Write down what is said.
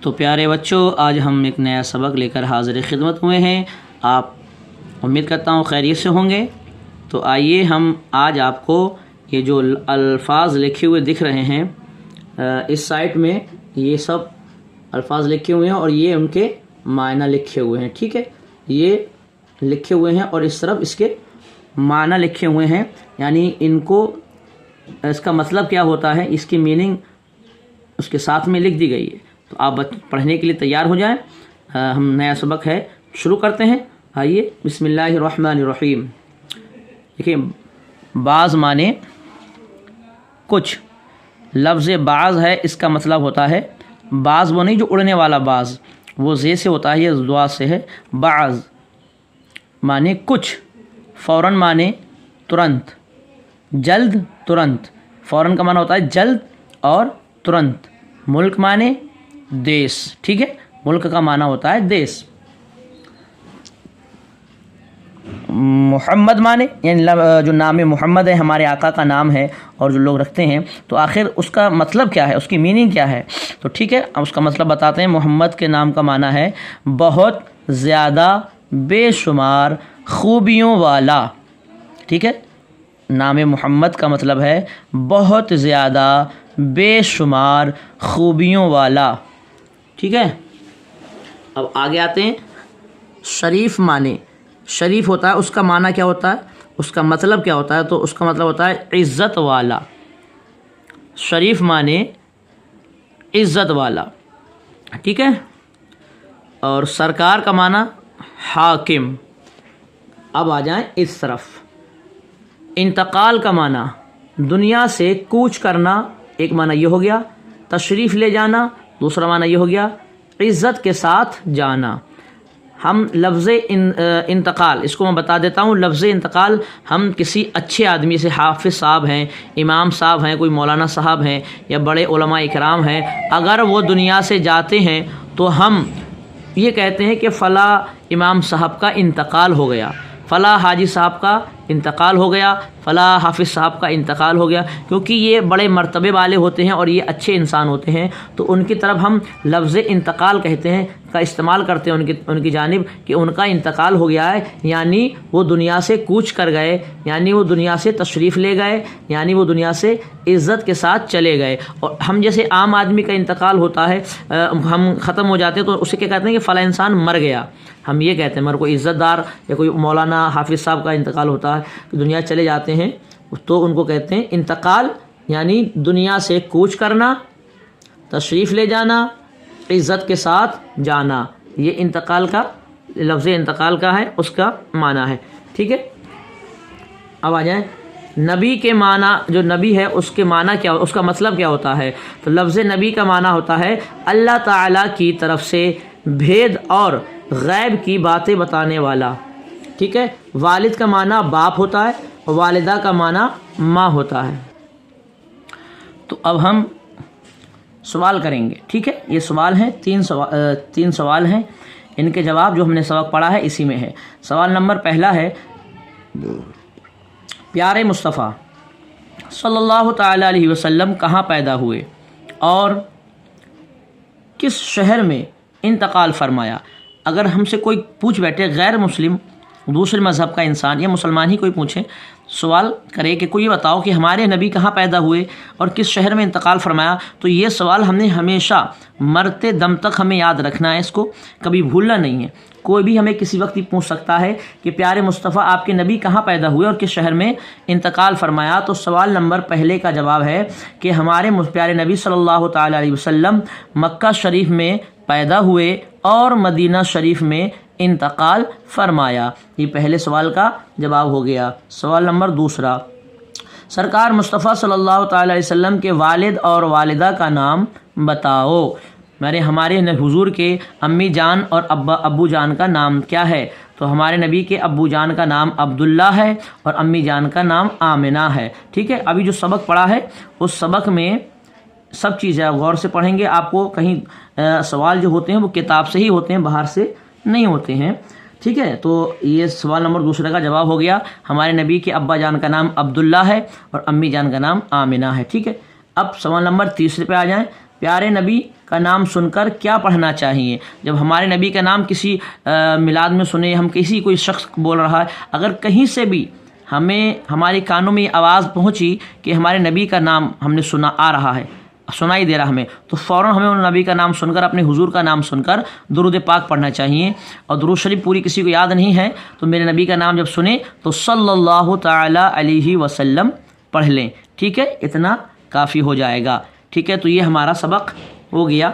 تو پیارے بچوں، آج ہم ایک نیا سبق لے کر حاضر خدمت ہوئے ہیں۔ آپ امید کرتا ہوں خیریت سے ہوں گے۔ تو آئیے ہم آج آپ کو یہ جو الفاظ لکھے ہوئے دکھ رہے ہیں اس سائٹ میں، یہ سب الفاظ لکھے ہوئے ہیں اور یہ ان کے معنی لکھے ہوئے ہیں، ٹھیک ہے؟ یہ لکھے ہوئے ہیں اور اس طرف اس کے معنی لکھے ہوئے ہیں، یعنی ان کو اس کا مطلب کیا ہوتا ہے، اس کی میننگ اس کے ساتھ میں لکھ دی گئی ہے۔ تو آپ پڑھنے کے لیے تیار ہو جائیں۔ ہم نیا سبق ہے، شروع کرتے ہیں۔ آئیے، بسم اللہ الرحمن الرحیم۔ دیکھیں، بعض معنی کچھ، لفظ بعض ہے، اس کا مطلب ہوتا ہے بعض، وہ نہیں جو اڑنے والا بعض، وہ زے سے ہوتا ہے، یہ دعا سے ہے۔ بعض معنی کچھ، فوراً معنی ترنت، جلد ترنت، فوراً کا معنی ہوتا ہے جلد اور ترنت۔ ملک معنی دیس، ٹھیک ہے؟ ملک کا معنی ہوتا ہے دیس۔ محمد معنی یعنی جو نام محمد ہے، ہمارے آقا کا نام ہے اور جو لوگ رکھتے ہیں، تو آخر اس کا مطلب کیا ہے، اس کی میننگ کیا ہے؟ تو ٹھیک ہے، اب اس کا مطلب بتاتے ہیں۔ محمد کے نام کا معنی ہے بہت زیادہ بے شمار خوبیوں والا، ٹھیک ہے؟ نام محمد کا مطلب ہے بہت زیادہ بے شمار خوبیوں والا، ٹھیک ہے؟ اب آگے آتے ہیں۔ شریف معنی، شریف ہوتا ہے، اس کا معنی کیا ہوتا ہے، اس کا مطلب کیا ہوتا ہے؟ تو اس کا مطلب ہوتا ہے عزت والا۔ شریف معنی عزت والا، ٹھیک ہے؟ اور سرکار کا معنی حاکم۔ اب آ جائیں اس طرف۔ انتقال کا معنی دنیا سے کوچ کرنا، ایک معنی یہ ہو گیا، تشریف لے جانا، دوسرا معنی یہ ہو گیا عزت کے ساتھ جانا۔ ہم لفظ انتقال، اس کو میں بتا دیتا ہوں۔ لفظ انتقال ہم کسی اچھے آدمی سے، حافظ صاحب ہیں، امام صاحب ہیں، کوئی مولانا صاحب ہیں یا بڑے علماء اکرام ہیں، اگر وہ دنیا سے جاتے ہیں تو ہم یہ کہتے ہیں کہ فلاں امام صاحب کا انتقال ہو گیا، فلاں حاجی صاحب کا انتقال ہو گیا، فلاں حافظ صاحب کا انتقال ہو گیا، کیونکہ یہ بڑے مرتبے والے ہوتے ہیں اور یہ اچھے انسان ہوتے ہیں، تو ان کی طرف ہم لفظ انتقال کہتے ہیں، کا استعمال کرتے ہیں ان کی جانب، کہ ان کا انتقال ہو گیا ہے، یعنی وہ دنیا سے کوچ کر گئے، یعنی وہ دنیا سے تشریف لے گئے، یعنی وہ دنیا سے عزت کے ساتھ چلے گئے۔ اور ہم جیسے عام آدمی کا انتقال ہوتا ہے، ہم ختم ہو جاتے ہیں تو اسے کیا کہتے ہیں کہ فلاں انسان مر گیا، ہم یہ کہتے ہیں۔ مگر کوئی عزت دار یا کوئی مولانا حافظ صاحب کا انتقال ہوتا ہے، دنیا چلے جاتے ہیں، تو ان کو کہتے ہیں انتقال، یعنی دنیا سے کوچ کرنا، تشریف لے جانا، عزت کے ساتھ جانا، یہ انتقال کا، لفظ انتقال کا ہے، اس کا معنی ہے، ٹھیک ہے؟ اب آ جائیں نبی کے معنی، جو نبی ہے اس کے معنی کیا، اس کا مطلب کیا ہوتا ہے؟ تو لفظ نبی کا معنی ہوتا ہے اللہ تعالیٰ کی طرف سے بھید اور غیب کی باتیں بتانے والا، ٹھیک ہے؟ والد کا معنی باپ ہوتا ہے اور والدہ کا معنی ماں ہوتا ہے۔ تو اب ہم سوال کریں گے، ٹھیک ہے؟ یہ سوال ہیں، تین سوال ہیں، ان کے جواب جو ہم نے سبق پڑھا ہے اسی میں ہے۔ سوال نمبر پہلا ہے، پیارے مصطفیٰ صلی اللہ تعالیٰ علیہ وسلم کہاں پیدا ہوئے اور کس شہر میں انتقال فرمایا؟ اگر ہم سے کوئی پوچھ بیٹھے، غیر مسلم، دوسرے مذہب کا انسان یا مسلمان ہی کوئی پوچھے، سوال کرے کہ کوئی یہ بتاؤ کہ ہمارے نبی کہاں پیدا ہوئے اور کس شہر میں انتقال فرمایا، تو یہ سوال ہم نے ہمیشہ مرتے دم تک ہمیں یاد رکھنا ہے، اس کو کبھی بھولنا نہیں ہے۔ کوئی بھی ہمیں کسی وقت ہی پوچھ سکتا ہے کہ پیارے مصطفیٰ آپ کے نبی کہاں پیدا ہوئے اور کس شہر میں انتقال فرمایا، تو سوال نمبر پہلے کا جواب ہے کہ ہمارے پیارے نبی صلی اللہ تعالیٰ علیہ وسلم مکہ شریف میں پیدا ہوئے اور مدینہ شریف میں انتقال فرمایا۔ یہ پہلے سوال کا جواب ہو گیا۔ سوال نمبر دوسرا، سرکار مصطفیٰ صلی اللہ تعالیٰ علیہ وسلم کے والد اور والدہ کا نام بتاؤ۔ ہمارے حضور کے امی جان اور ابو جان کا نام کیا ہے؟ تو ہمارے نبی کے ابو جان کا نام عبداللہ ہے اور امی جان کا نام آمنہ ہے، ٹھیک ہے؟ ابھی جو سبق پڑھا ہے اس سبق میں سب چیزیں غور سے پڑھیں گے۔ آپ کو کہیں سوال جو ہوتے ہیں وہ کتاب سے ہی ہوتے ہیں، باہر سے نہیں ہوتے ہیں، ٹھیک ہے؟ تو یہ سوال نمبر دوسرے کا جواب ہو گیا۔ ہمارے نبی کے ابا جان کا نام عبداللہ ہے اور امی جان کا نام آمنہ ہے، ٹھیک ہے؟ اب سوال نمبر تیسرے پہ آ جائیں۔ پیارے نبی کا نام سن کر کیا پڑھنا چاہیے؟ جب ہمارے نبی کا نام کسی میلاد میں سنے، ہم کسی کوئی شخص بول رہا ہے، اگر کہیں سے بھی ہمیں ہمارے کانوں میں یہ آواز پہنچی کہ ہمارے نبی کا نام ہم نے سنا آ رہا ہے، سنائی دے رہا ہمیں، تو فوراً ہمیں ان نبی کا نام سن کر، اپنے حضور کا نام سن کر درود پاک پڑھنا چاہیے۔ اور درود شریف پوری کسی کو یاد نہیں ہے تو میرے نبی کا نام جب سنیں تو صلی اللہ تعالی علیہ وسلم پڑھ لیں، ٹھیک ہے، اتنا کافی ہو جائے گا، ٹھیک ہے۔ تو یہ ہمارا سبق ہو گیا۔